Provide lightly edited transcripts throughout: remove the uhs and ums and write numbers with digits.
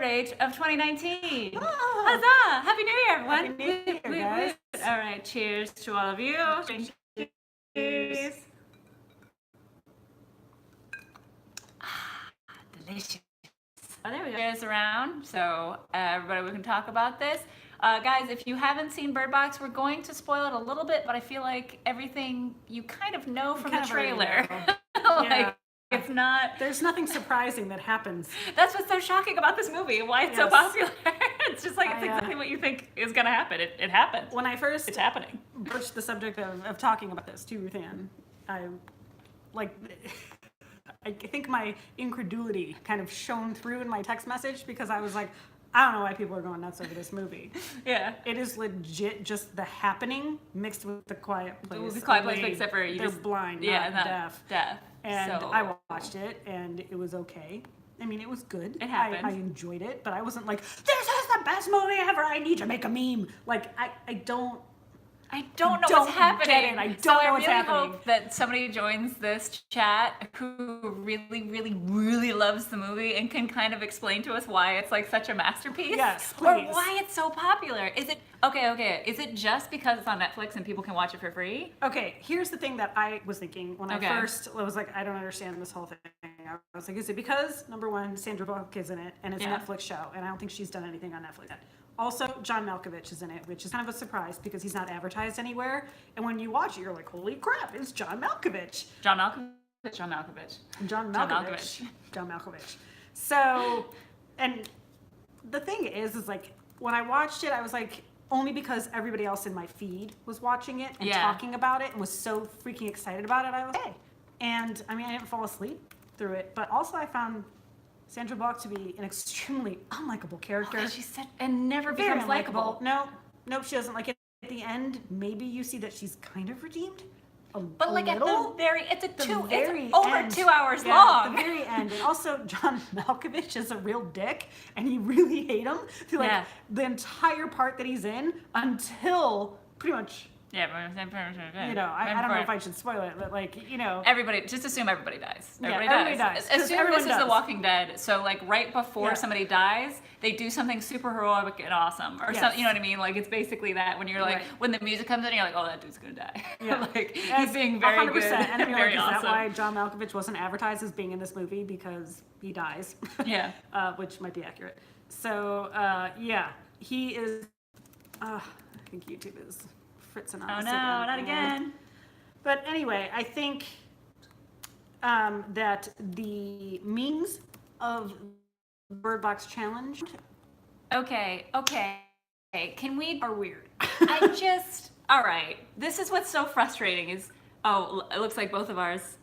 age of 2019. Oh. Huzzah! Happy New Year, everyone. Happy New Year, guys. All right, cheers to all of you. Cheers. Delicious. Oh, there we go. Cheers around, so everybody, we can talk about this. Guys, if you haven't seen Bird Box, we're going to spoil it a little bit, but I feel like everything you kind of know from the trailer. Yeah. It's not. There's nothing surprising that happens. That's what's so shocking about this movie and why it's so popular. It's just like, it's exactly what you think is going to happen. It happened. When I first it's happening. broached the subject of talking about this to Ruthann, I think my incredulity kind of shone through in my text message because I was like, I don't know why people are going nuts over this movie. Yeah. It is legit just The Happening mixed with The Quiet Place. The Quiet Place, except for they're blind, not deaf. And so. I watched it, and it was okay. I mean, it was good. It happened. I enjoyed it, but I wasn't like, this is the best movie ever. I need to make a meme. Like, I don't know what's happening. I don't know what's happening. I really hope that somebody joins this chat who really, really, really loves the movie and can kind of explain to us why it's like such a masterpiece. Yes, please. Or why it's so popular. Is it okay? Is it just because it's on Netflix and people can watch it for free? Okay, here's the thing that I was thinking when I first was like, I don't understand this whole thing. I was like, is it because number one, Sandra Bullock is in it and it's a Netflix show, and I don't think she's done anything on Netflix yet. Also, John Malkovich is in it, which is kind of a surprise because he's not advertised anywhere. And when you watch it, you're like, holy crap, it's John Malkovich. John Malkovich. So, and the thing is like, when I watched it, I was like, only because everybody else in my feed was watching it and talking about it and was so freaking excited about it, I was okay. And I mean, I didn't fall asleep through it, but also I found Sandra Bullock to be an extremely unlikable character. She said, and never becomes likable. Nope, she doesn't. Like at the end, maybe you see that she's kind of redeemed. But like little, at the very, it's very over end. 2 hours Yeah, long. at the very end. And also, John Malkovich is a real dick, and you really hate him through like the entire part that he's in until pretty much. Yeah, I don't know if I should spoil it, but like, everybody, just assume everybody dies. Everybody dies. Assume this is The Walking Dead. So like right before somebody dies, they do something super heroic and awesome, or something. You know what I mean? Like it's basically that when you're like, when the music comes in, you're like, oh, that dude's gonna die. Yeah. Like he's being very 100%. Good, and you're very like, is awesome. that why John Malkovich wasn't advertised as being in this movie because he dies? Yeah. Which might be accurate. So he is. I think YouTube is. Oh no, not again. But anyway, I think that the memes of Bird Box Challenge Okay. Can we are weird. all right. This is what's so frustrating is, it looks like both of ours.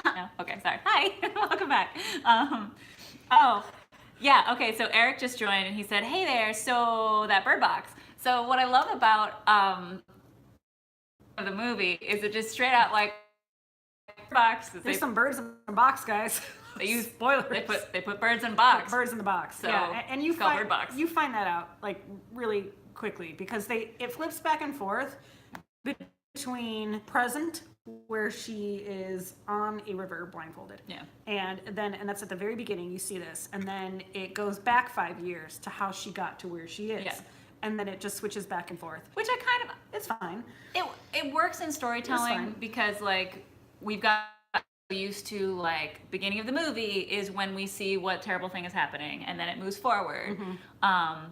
No, okay, sorry. Hi, welcome back. Yeah, okay, so Eric just joined and he said, hey there, so that Bird Box. So what I love about the movie is it just straight out like box. There's some birds in the box, guys. They use spoilers. They put birds in box. Birds in the box. So and you find Bird Box. You find that out like really quickly because it flips back and forth between present, where she is on a river blindfolded. Yeah. And that's at the very beginning, you see this. And then it goes back 5 years to how she got to where she is. Yeah. And then it just switches back and forth. Which it's fine. It works in storytelling because like we've got used to like beginning of the movie is when we see what terrible thing is happening and then it moves forward. Mm-hmm.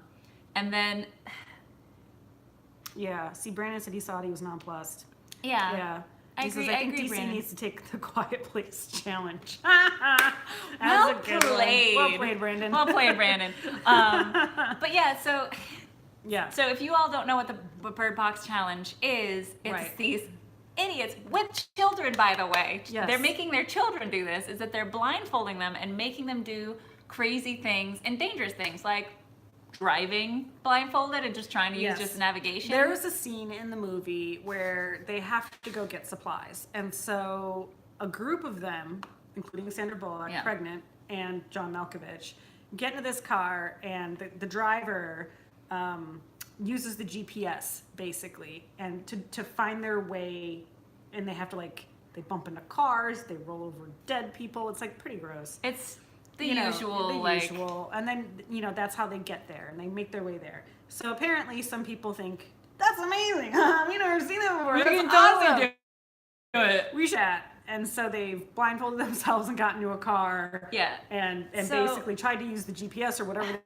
And then see, Brandon said he saw it, he was nonplussed. Yeah. I think DC Brandon needs to take the Quiet Place challenge. Well played. Well played, Brandon. Well played, Brandon. But yeah, so if you all don't know what the Bird Box Challenge is, it's these idiots with children, by the way. Yes. They're making their children do this, is that they're blindfolding them and making them do crazy things and dangerous things like driving blindfolded and just trying to use just navigation. There is a scene in the movie where they have to go get supplies. And so a group of them, including Sandra Bullock, pregnant, and John Malkovich, get into this car and the driver uses the GPS basically and to find their way, and they have to like they bump into cars, they roll over dead people. It's like pretty gross. It's the You know, usual, the like... usual. And then, you know, that's how they get there, and they make their way there. So apparently some people think, that's amazing. We've never seen that before. We That's can awesome. totally do it. We should. And so they've blindfolded themselves and got into a car. Yeah. And So- basically tried to use the GPS or whatever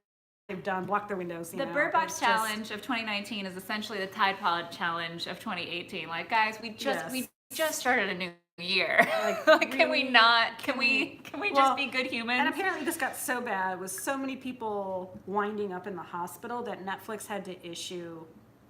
they've done, block their windows. You The know. Bird Box It's Challenge of 2019 is essentially the Tide Pod Challenge of 2018. Like, guys, we just started a new year. Like, can we really? not? Can we Well, just be good humans? And apparently this got so bad with so many people winding up in the hospital that Netflix had to issue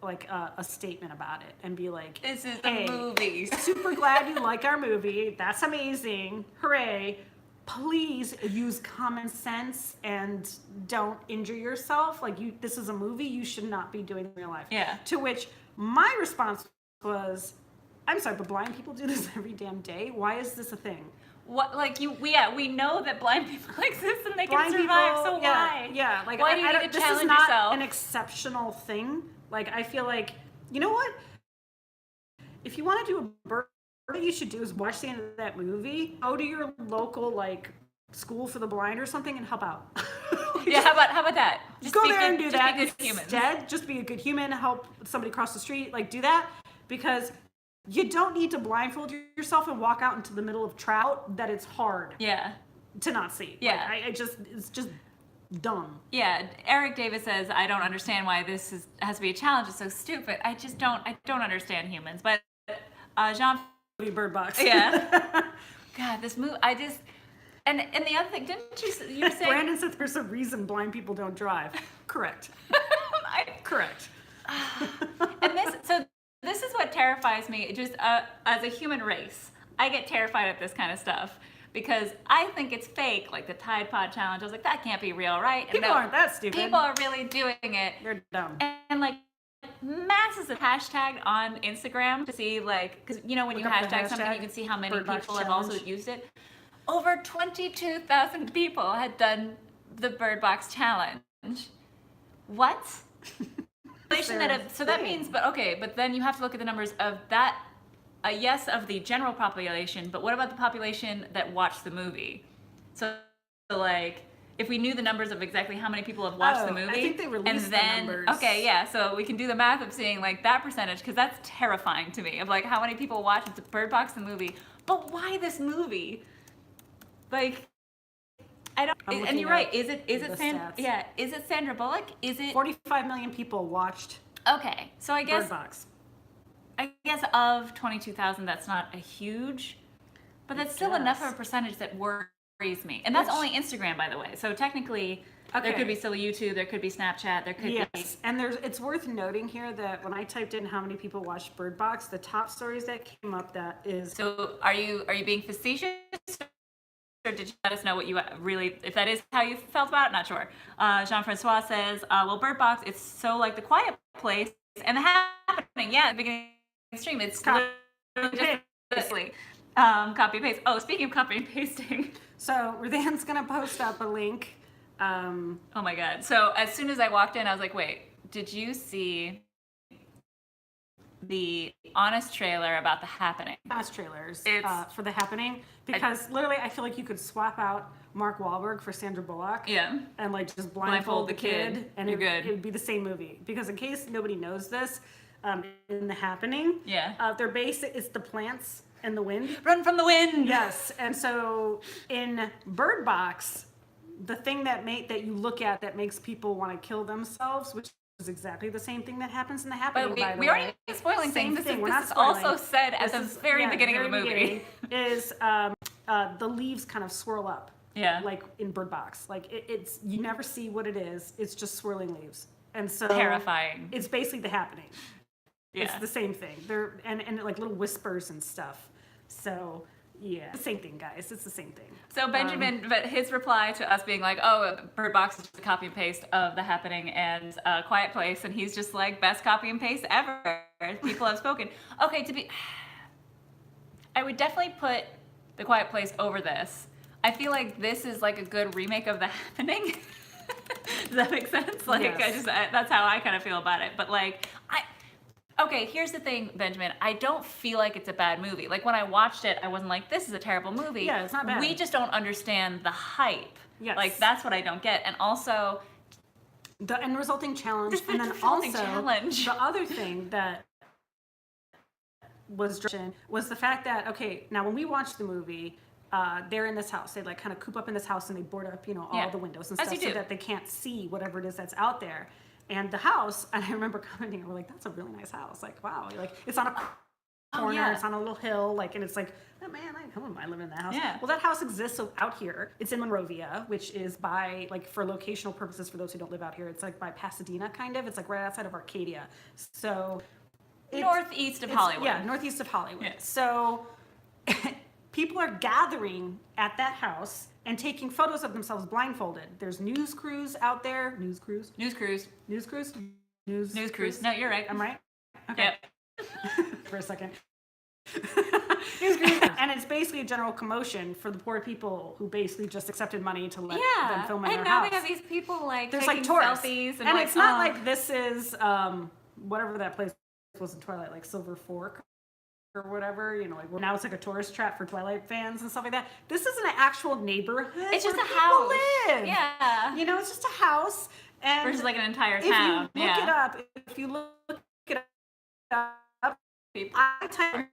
like a statement about it and be like, This is the hey, movie. super glad you like our movie. That's amazing. Hooray. Please use common sense and don't injure yourself. Like, this is a movie you should not be doing in real life. Yeah. To which my response was, I'm sorry, but blind people do this every damn day. Why is this a thing? What, like, we know that blind people exist and they Blind can survive, people, so why? Yeah, like Why do you I need don't, to this challenge is not yourself? an exceptional thing. Like, I feel like, you know what? If you want to do a bird, what you should do is watch the end of that movie, go to your local like school for the blind or something, and help out. Yeah, how about that? Just Go be there good, and do just that Be good humans. instead. Just be a good human. Help somebody cross the street. Like, do that, because you don't need to blindfold yourself and walk out into the middle of trout that it's hard Yeah. to not see. Yeah. Like, it's just dumb. Yeah, Eric Davis says, I don't understand why has to be a challenge. It's so stupid. I don't understand humans. But Jean... Bird Box. Yeah. God, this movie, and the other thing, you were saying... Brandon said there's a reason blind people don't drive. Correct. Correct. And this is what terrifies me, just as a human race. I get terrified at this kind of stuff because I think it's fake, like the Tide Pod Challenge. I was like, that can't be real, right? And People aren't that stupid. People are really doing it. They're dumb. And like masses of hashtag on Instagram to see, like, because you know when Look you up the hashtag something, hashtag, you can see how many Bird Box people have also Challenge. used it. Over 22,000 people had done the Bird Box Challenge. What? So that means, but then you have to look at the numbers of that. Yes, of the general population, but what about the population that watched the movie? So like, if we knew the numbers of exactly how many people have watched the movie, I think they released and then the numbers. okay, yeah, so we can do the math of seeing like that percentage, because that's terrifying to me of like how many people watched the Bird Box the movie, but why this movie? Like, I don't. I'm And looking you're right. at Is it the stats. Yeah. Is it Sandra Bullock? Is it 45 million people watched okay? So I guess Bird Box. of 22,000, that's not a huge, but that's still enough of a percentage that worries me. And that's only Instagram, by the way. So technically, there could be still YouTube, there could be Snapchat, there could be. Yes, and it's worth noting here that when I typed in how many people watched Bird Box, the top stories that came up that is. So are you being facetious? Or did you let us know what you really, if that is how you felt about it? Not sure. Jean-Francois says, well, Bird Box, it's so like The Quiet Place and The Happening. Yeah, at the beginning of the stream, it's literally just copy paste. Oh, speaking of copy and pasting. So Ruthan's gonna post up a link. Oh my God. So as soon as I walked in, I was like, wait, did you see the Honest trailer about The Happening? Honest trailers It's- for The Happening, because literally I feel like you could swap out Mark Wahlberg for Sandra Bullock. Yeah. And like just Blindfold blindfold the the kid. kid, and You're good. it would be the same movie. Because in case nobody knows this, in The Happening, they're it's the plants and the wind. Run from the wind. Yes, and so in Bird Box, the thing that you look at that makes people want to kill themselves, which is exactly the same thing that happens in The Happening. But we already spoiling Same things. thing. We're This not is spoiling. also said at the very beginning of the very movie. beginning, is the leaves kind of swirl up. Yeah. Like in Bird Box, like it's you never see what it is. It's just swirling leaves, and so Terrifying. It's basically The Happening. Yeah. It's the same thing. They're and like little whispers and stuff. So yeah, the same thing, guys. It's the same thing. So Benjamin, but his reply to us being like, "Oh, Bird Box is just a copy and paste of The Happening and Quiet Place," and he's just like, "Best copy and paste ever." People have spoken. Okay, I would definitely put The Quiet Place over this. I feel like this is like a good remake of The Happening. Does that make sense? Like, Yes. that's how I kind of feel about it. But like, Okay, here's the thing, Benjamin. I don't feel like it's a bad movie. Like when I watched it, I wasn't like, this is a terrible movie. Yeah, it's not bad. We just don't understand the hype. Yes. Like that's what I don't get. And also the end resulting challenge, the and then resulting also challenge. the other thing that was the fact that, okay, now when we watched the movie, they're in this house. They like kind of coop up in this house and they board up, all the windows and As stuff you so do. that they can't see whatever it is that's out there. And the house, and I remember commenting, we're like, that's a really nice house. Like, wow, like it's on a corner, it's on a little hill, like, and it's like, oh man, I wouldn't mind living in that house. Yeah. Well, that house exists out here. It's in Monrovia, which is by, like, for locational purposes, for those who don't live out here, it's like by Pasadena, kind of. It's like right outside of Arcadia. So Northeast of Hollywood. Yeah, northeast of Hollywood. Yeah. So people are gathering at that house and taking photos of themselves blindfolded. There's news crews out there. News crews. News crews. No, you're right. I'm right? Okay. Yep. For a second. And it's basically a general commotion for the poor people who basically just accepted money to let them film in their now house. they have these people like There's taking like tourists. selfies And like, it's not like this is whatever that place was in Twilight, like Silver Fork or whatever, like now it's like a tourist trap for Twilight fans and stuff like that. This isn't an actual neighborhood. It's just where a people house. live. Yeah. It's just a house. And versus like an entire if town. you look it up, if you look it up, I typed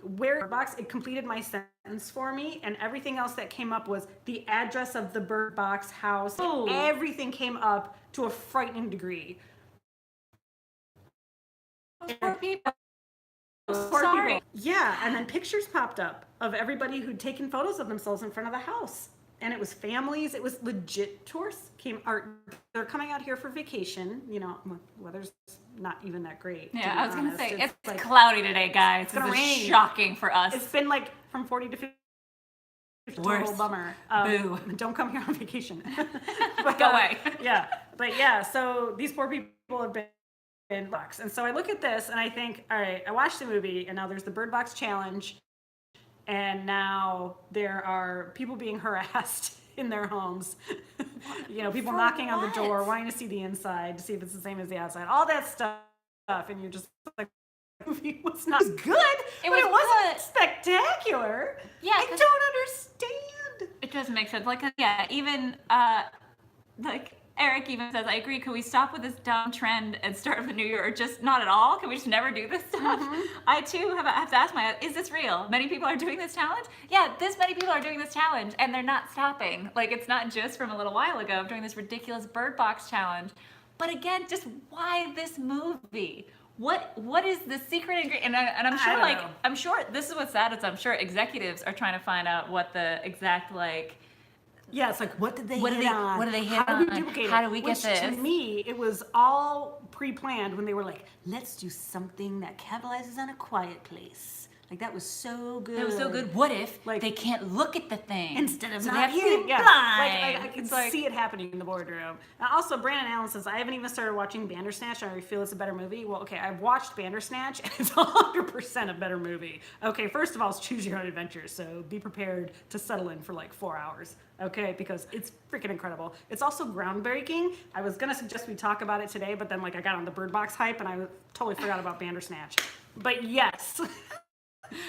where box, it completed my sentence for me, and everything else that came up was the address of the Bird Box house. Ooh. Everything came up to a frightening degree. Those poor people. Poor Sorry. people. Yeah, and then pictures popped up of everybody who'd taken photos of themselves in front of the house. And it was families, it was legit tourists they're coming out here for vacation, weather's not even that great. Yeah, I was going to say, it's like, cloudy today, guys. gonna This is rain. shocking for us. It's been like from 40 to 50. Worse. Total bummer. Boo. Don't come here on vacation. Go away. So these poor people have been in box. And so I look at this and I think, all right, I watched the movie and now there's the Bird Box Challenge. And now there are people being harassed in their homes. People For knocking on the what? door, wanting to see the inside, to see if it's the same as the outside. All that stuff. And you're just like, the movie was not good. It wasn't spectacular. Yeah, I don't understand. It doesn't make sense. Like, even, like, Eric even says, I agree, can we stop with this dumb trend and start with the new year, or just not at all? Can we just never do this stuff? I, too, have to ask myself, is this real? Many people are doing this challenge? Yeah, this many people are doing this challenge, and they're not stopping. Like, it's not just from a little while ago of doing this ridiculous Bird Box challenge. But again, just why this movie? What is the secret ingredient? And I'm sure, I'm sure, this is what's sad, is I'm sure executives are trying to find out what the exact, yeah, it's like, what did they What hit do they- on? what do they hit How do we on? duplicate How it? do we get Which, this? to me, it was all pre-planned when they were like, let's do something that capitalizes on A Quiet Place. Like, that was so good. It was so good. What if Like, they can't look at the thing? instead of so not they have to hearing? be Yeah. blind. I can It's like, see it happening in the boardroom. And also, Brandon Allen says, I haven't even started watching Bandersnatch, and I feel it's a better movie. Well, okay, I've watched Bandersnatch, and it's 100% a better movie. Okay, first of all, it's choose your own adventure, so be prepared to settle in for like 4 hours. Okay, because it's freaking incredible. It's also groundbreaking. I was gonna suggest we talk about it today, but then I got on the Bird Box hype, and I totally forgot about Bandersnatch. But yes.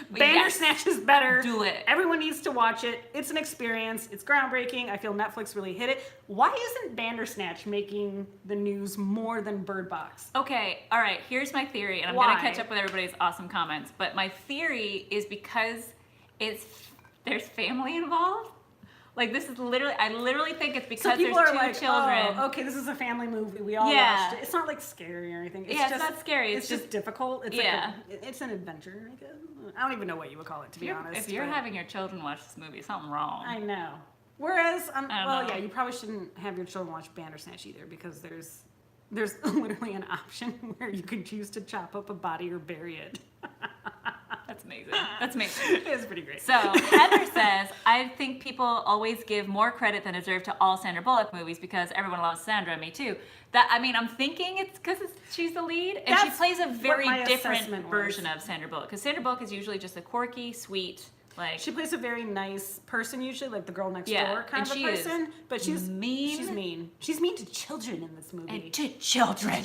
Bandersnatch is better. Do it. Everyone needs to watch it. It's an experience. It's groundbreaking. I feel Netflix really hit it. Why isn't Bandersnatch making the news more than Bird Box? Okay, all right, here's my theory, and I'm Why? gonna catch up with everybody's awesome comments, but my theory is because there's family involved. Like, this is I literally think it's because people there's are two like, children. oh, okay, this is a family movie. We all Yeah. watched it. It's not like scary or anything. Yeah, it's not scary. It's just difficult. It's Yeah. it's an adventure. I don't even know what you would call it, to be honest. If you're but having your children watch this movie, something wrong. I know. Whereas, I don't well, know. yeah, you probably shouldn't have your children watch Bandersnatch either, because there's literally an option where you can choose to chop up a body or bury it. That's amazing. That's amazing. It's pretty great. So Heather says, I think people always give more credit than deserve to all Sandra Bullock movies because everyone loves Sandra, me too. I'm thinking it's because she's the lead, and she That's plays a very what my different assessment was. version of Sandra Bullock. Because Sandra Bullock is usually just a quirky, sweet, like She plays a very nice person usually, like the girl next Yeah, door kind and of a she is person. But she's mean. She's mean. She's mean to children in this movie. and to children.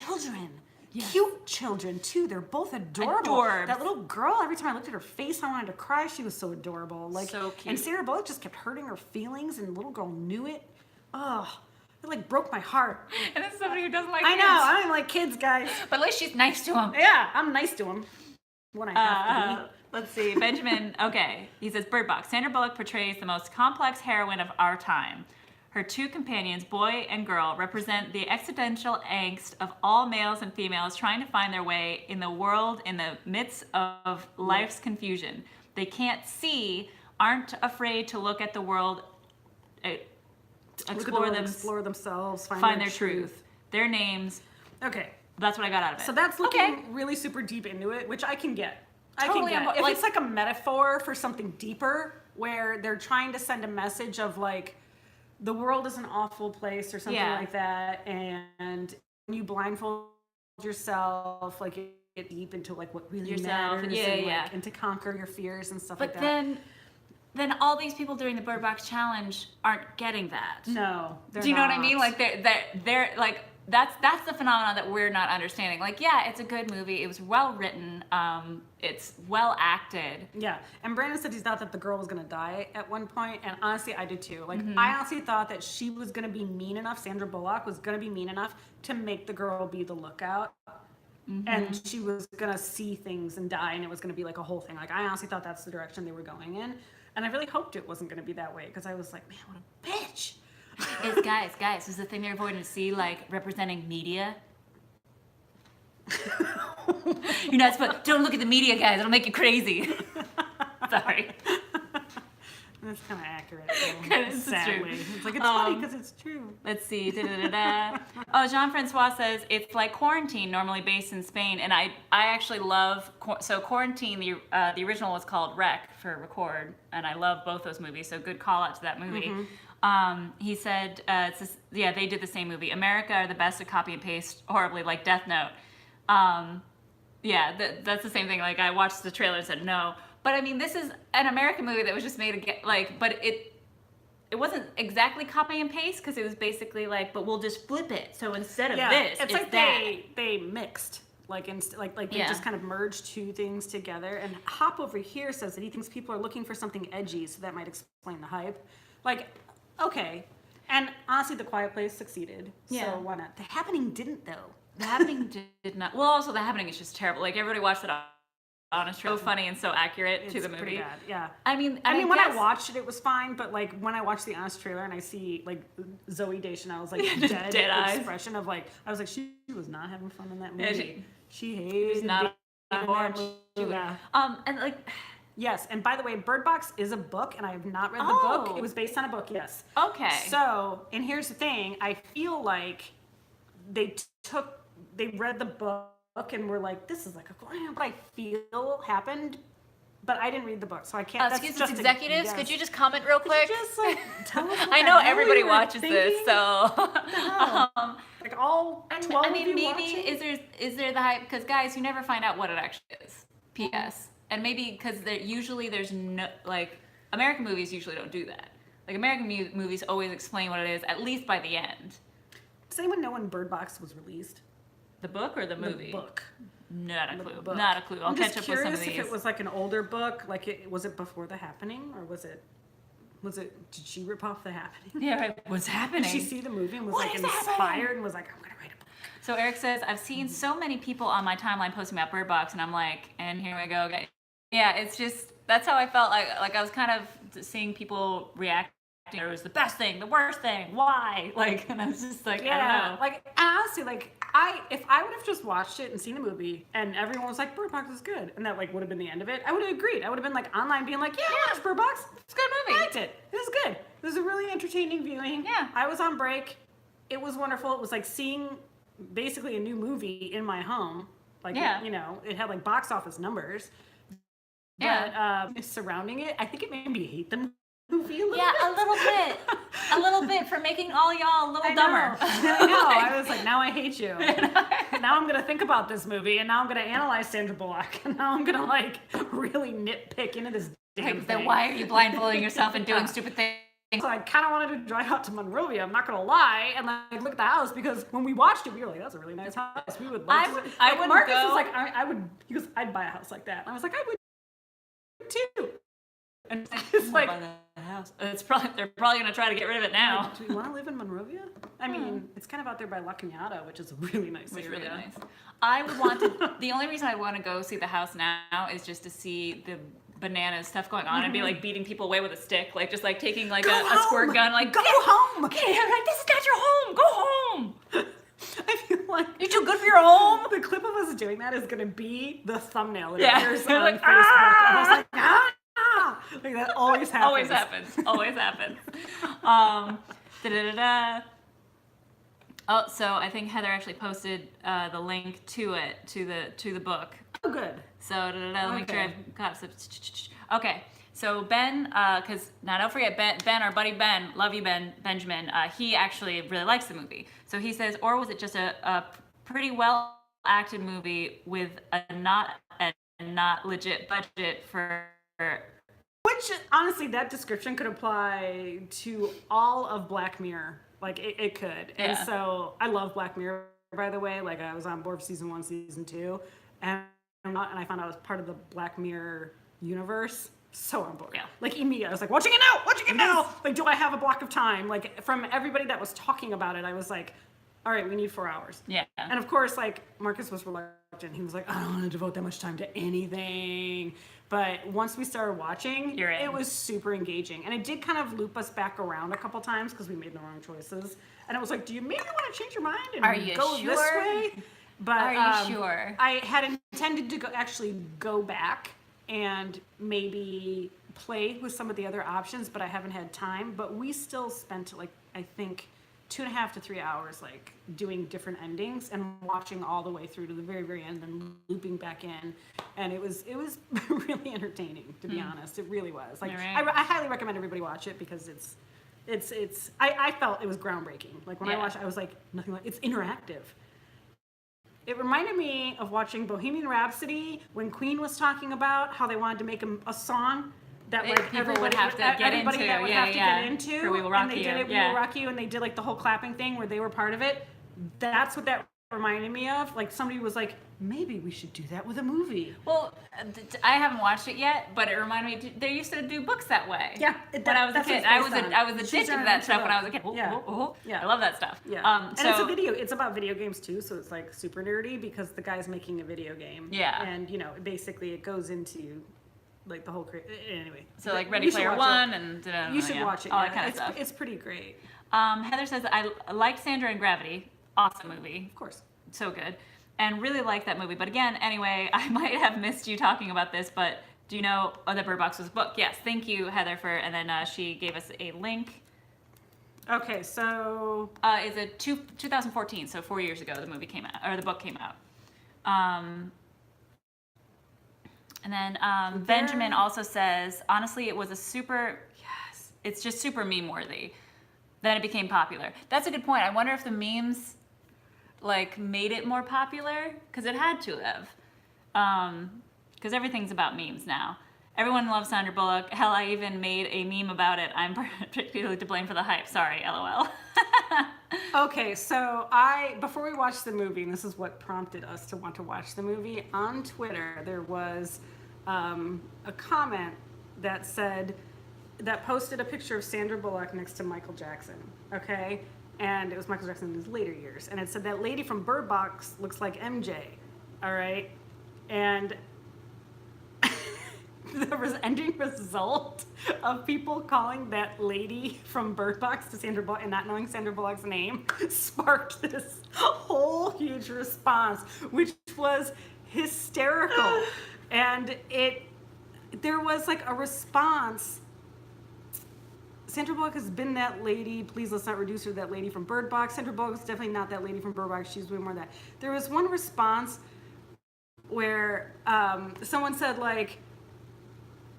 Children. cute children too. They're both adorable. Adorbs. That little girl, every time I looked at her face, I wanted to cry. She was so adorable. Like, so cute. And Sandra Bullock just kept hurting her feelings, and the little girl knew it. Oh, it like broke my heart. And this is somebody who doesn't like I kids. know, I don't even like kids, guys. But at least she's nice to him. Yeah, I'm nice to them when I have to be. Let's see, Benjamin, okay. He says, Bird Box. Sandra Bullock portrays the most complex heroine of our time. Her two companions, boy and girl, represent the existential angst of all males and females trying to find their way in the world in the midst of life's confusion. They can't see, aren't afraid to look at the world, explore themselves, find their truth. Their names. Okay. That's what I got out of it. So that's looking really super deep into it, which I can get. Totally, If it's like a metaphor for something deeper, where they're trying to send a message of like, the world is an awful place or something like that, and when you blindfold yourself, like you get deep into like what really matters, and to conquer your fears and stuff like that. But then all these people doing the Bird Box Challenge aren't getting that. No, do you know what I mean? Like they're like that's the phenomenon that we're not understanding. Like, yeah, it's a good movie. It was well written. It's well acted. Yeah, and Brandon said he thought that the girl was gonna die at one point, and honestly, I did too. Like, I honestly thought that she was gonna be mean enough. Sandra Bullock was gonna be mean enough to make the girl be the lookout, and she was gonna see things and die, and it was gonna be like a whole thing. Like, I honestly thought that's the direction they were going in, and I really hoped it wasn't gonna be that way because I was like, man, what a bitch. Guys, is the thing they're avoiding to see, like, representing media? You're not supposed. Don't look at the media, guys. It'll make you crazy. Sorry. That's kind of accurate. Sadly, it's like it's funny because it's true. Let's see. Oh, Jean-Francois says it's like Quarantine, normally based in Spain, and I actually love. So Quarantine, the original was called Rec for record, and I love both those movies. So good call out to that movie. He said, they did the same movie. America are the best to copy and paste horribly, like Death Note. That's the same thing. Like, I watched the trailer and said no. But I mean, this is an American movie that was just made again, like, but it wasn't exactly copy and paste because it was basically like, but we'll just flip it. So instead of this, it's like that. They mixed. Like they just kind of merged two things together. And Hop over here says that he thinks people are looking for something edgy, so that might explain the hype. Like, okay. And honestly, The Quiet Place succeeded. Yeah. So why not? The Happening didn't, though. The Happening did not. Well, also The Happening is just terrible. Like, everybody watched it. Honest, so funny and so accurate to the movie. Pretty bad, yeah. I mean, when I watched it, it was fine. But like when I watched the Honest trailer and I see like Zooey Deschanel's like dead eyes expression of like, I was like, she was not having fun in that movie. She hated not that movie. And like. Yes, and by the way, Bird Box is a book, and I have not read the book. It was based on a book, yes. Okay. So, and here's the thing: I feel like they read the book and were like, "This is like a," but I feel happened, but I didn't read the book, so I can't. Excuse us, executives. Could you just comment real quick? Just like tell us. I know everybody watches this, so. Like all 12 of you maybe watching? is there the hype? Because guys, you never find out what it actually is. P.S. And maybe because there's no, like, American movies usually don't do that. Like, American movies always explain what it is, at least by the end. Does anyone know when Bird Box was released? The book or the movie? The book. Not a clue. Not a clue. I'll catch up with some of these. I'm curious if it was like an older book, like was it before The Happening, or was it, did she rip off The Happening? Yeah, right. What's happening? Did she see the movie and was like inspired and was like, I'm going to write a book? So Eric says, I've seen so many people on my timeline posting about Bird Box, and I'm like, and here we go, guys. Yeah, it's just, that's how I felt. Like I was kind of seeing people react. It was the best thing, the worst thing, why? Like, and I was just like, I don't know. Like, honestly, like, if I would have just watched it and seen the movie and everyone was like, Bird Box is good, and that like would have been the end of it, I would have agreed. I would have been like online being like, yeah, watch Bird Box. It's a good movie. I liked it. It was good. It was a really entertaining viewing. Yeah. I was on break. It was wonderful. It was like seeing basically a new movie in my home. Like, it had like box office numbers. But surrounding it, I think it made me hate the movie a little bit. A little bit for making all y'all a little dumber. I know. I was like, now I hate you. Now I'm gonna think about this movie, and now I'm gonna analyze Sandra Bullock, and now I'm gonna like really nitpick into this damn thing. Then why are you blindfolding yourself and doing stupid things? So I kind of wanted to drive out to Monrovia. I'm not gonna lie, and like look at the house because when we watched it, we were like, "That's a really nice house." We would. Like, I would. Marcus was like, "I would." He goes, "I'd buy a house like that." And I was like, "I would too." And it's like, the house. They're probably gonna try to get rid of it now. Like, do we want to live in Monrovia? I mean, it's kind of out there by La Cañada, which is a really nice area. Really nice. I would want to. The only reason I want to go see the house now is just to see the bananas stuff going on and be like beating people away with a stick, like just like taking like a squirt gun, like go home. Okay, I'm like, this is not your home. Go home. I feel like you're too good for your home. The clip of us doing that is gonna be the thumbnail. Yeah. Appears on like, Facebook. I was like, like that always happens. Always happens. Always happens. Da-da-da-da. Oh, so I think Heather actually posted the link to it, to the book. Oh, good. So let me make sure I've got some. Okay, so Ben, because now don't forget Ben, our buddy Ben, love you Benjamin. He actually really likes the movie. So he says, or was it just a pretty well acted movie with a not legit budget for? Which honestly, that description could apply to all of Black Mirror. Like it could. Yeah. And so I love Black Mirror, by the way. Like I was on board for season 1, season 2, and I found out I was part of the Black Mirror universe. So on board. Yeah. Like immediately, I was like, watching it now. Like, do I have a block of time? Like from everybody that was talking about it, I was like, all right, we need 4 hours. Yeah. And of course, like Marcus was reluctant. He was like, I don't want to devote that much time to anything. But once we started watching, it was super engaging. And it did kind of loop us back around a couple times because we made the wrong choices. And it was like, do you maybe want to change your mind and go this way? But are you sure? I had intended to actually go back and maybe play with some of the other options, but I haven't had time. But we still spent like, I think, 2.5 to 3 hours like doing different endings and watching all the way through to the very, very end and looping back in. And it was really entertaining, to be honest. It really was. Like I highly recommend everybody watch it because I felt it was groundbreaking. Like when I watched it, I was like, nothing like, it's interactive. It reminded me of watching Bohemian Rhapsody when Queen was talking about how they wanted to make a song that like people would have to get into. Get into. For We Will Rock and they You. did it, We Will Rock You, and they did like the whole clapping thing where they were part of it. That's what that reminded me of. Like somebody was like, maybe we should do that with a movie. Well, I haven't watched it yet, but it reminded me. They used to do books that way. Yeah, when I was a kid, I was addicted to that stuff when I was a kid. Yeah, I love that stuff. Yeah, and it's a video. It's about video games too, so it's like super nerdy because the guy's making a video game. Yeah, and you know, basically it goes into like the whole anyway. So like Ready Player One and you should watch it. All that kind of stuff. It's pretty great. Heather says I liked Sandra and Gravity. Awesome movie. Of course. So good. And really liked that movie. But again, anyway, I might have missed you talking about this, but do you know that Bird Box was a book? Yes. Thank you, Heather, and then she gave us a link. Okay, so it's a 2014, so 4 years ago the movie came out, or the book came out. And then Benjamin also says, honestly, it was it's just super meme worthy. Then it became popular. That's a good point. I wonder if the memes like made it more popular, because it had to have. Because everything's about memes now. Everyone loves Sandra Bullock. Hell, I even made a meme about it. I'm particularly to blame for the hype. Sorry, LOL. Okay, so before we watched the movie, and this is what prompted us to want to watch the movie, on Twitter there was a comment that posted a picture of Sandra Bullock next to Michael Jackson, okay? And it was Michael Jackson in his later years. And it said, that lady from Bird Box looks like MJ, all right? And the ending result of people calling that lady from Bird Box to Sandra Bullock and not knowing Sandra Bullock's name sparked this whole huge response, which was hysterical. And there was like a response. Sandra Bullock has been that lady. Please let's not reduce her to that lady from Bird Box. Sandra Bullock is definitely not that lady from Bird Box. She's way more than that. There was one response where someone said like,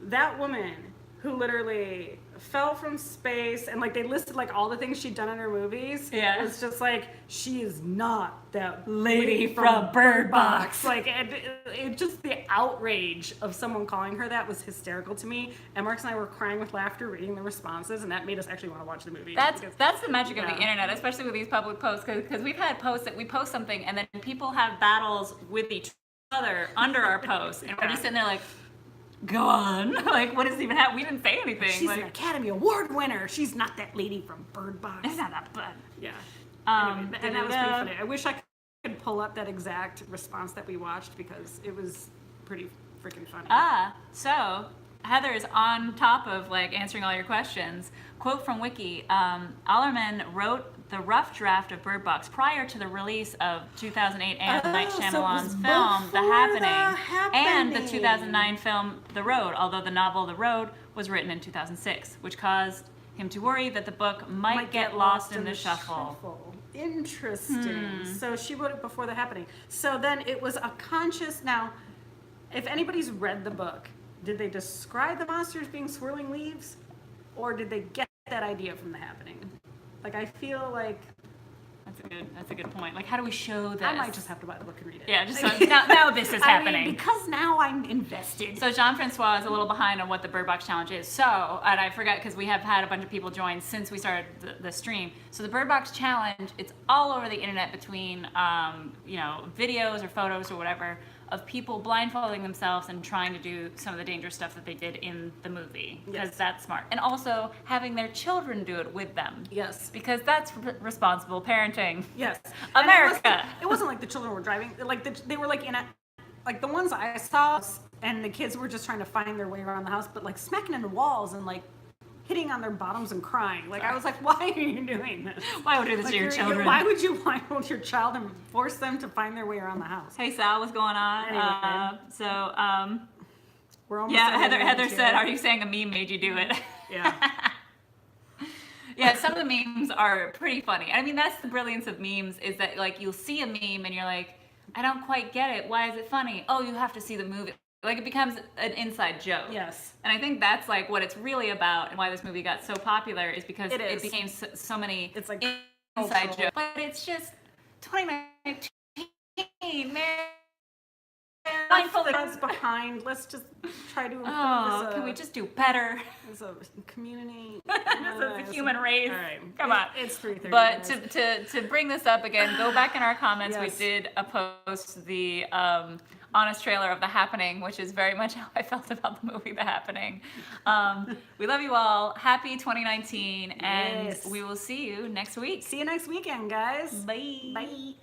that woman who literally fell from space, and like they listed like all the things she'd done in her movies. Yeah. It's just like she is not that lady from Bird Box. Like it just the outrage of someone calling her that was hysterical to me. And Marcus and I were crying with laughter reading the responses, and that made us actually want to watch the movie. That's the magic of the Yeah. internet, especially with these public posts, because we've had posts that we post something and then people have battles with each other under our posts, and we're just sitting there like, go on. Like, what does even happen? We didn't say anything. She's like, an Academy Award winner. She's not that lady from Bird Box. it's not that bad. Yeah. Anyway, and that was pretty funny. I wish I could pull up that exact response that we watched because it was pretty freaking funny. So Heather is on top of like answering all your questions. Quote from Wiki: Allerman wrote the rough draft of Bird Box prior to the release of 2008 and Night Shyamalan's so it was film The before Happening, and the Happening. 2009 film The Road, although the novel The Road was written in 2006, which caused him to worry that the book might get lost in the shuffle. Interesting. So she wrote it before The Happening. So then it was a conscious. Now, if anybody's read the book, did they describe the monsters being swirling leaves, or did they get that idea from The Happening? Like, I feel like That's a good point. Like, how do we show this? I might just have to buy the book and read it. Yeah, just now this is happening. I mean, because now I'm invested. So Jean-Francois is a little behind on what the Bird Box Challenge is. So, and I forget because we have had a bunch of people join since we started the stream. So the Bird Box Challenge, it's all over the internet between, videos or photos or whatever of people blindfolding themselves and trying to do some of the dangerous stuff that they did in the movie. Because that's smart. And also having their children do it with them. Yes. Because that's responsible parenting. Yes. America. It wasn't like the children were driving. Like they were like in a, like the ones I saw, and the kids were just trying to find their way around the house, but like smacking into walls and like hitting on their bottoms and crying. Like I was like, why are you doing this? Why would you do this to your children? Why would you blindfold your child and force them to find their way around the house? Hey Sal, what's going on? Anyway. We're almost Heather said, "Are you saying a meme made you do it?" Yeah. Yeah, some of the memes are pretty funny. I mean, that's the brilliance of memes is that like you'll see a meme and you're like, I don't quite get it. Why is it funny? Oh, you have to see the movie. Like it becomes an inside joke. Yes. And I think that's like what it's really about and why this movie got so popular is because it became so many It's like inside jokes. But it's just 2019, man. Blindfolded us behind. Let's just try to improve can we just do better? as a community? As a human race. All right. Come on. It's 3:30. But to bring this up again, go back in our comments. Yes. We did post the honest trailer of The Happening, which is very much how I felt about the movie The Happening. We love you all. Happy 2019, and Yes. we will see you next week. See you next weekend, guys. Bye. Bye.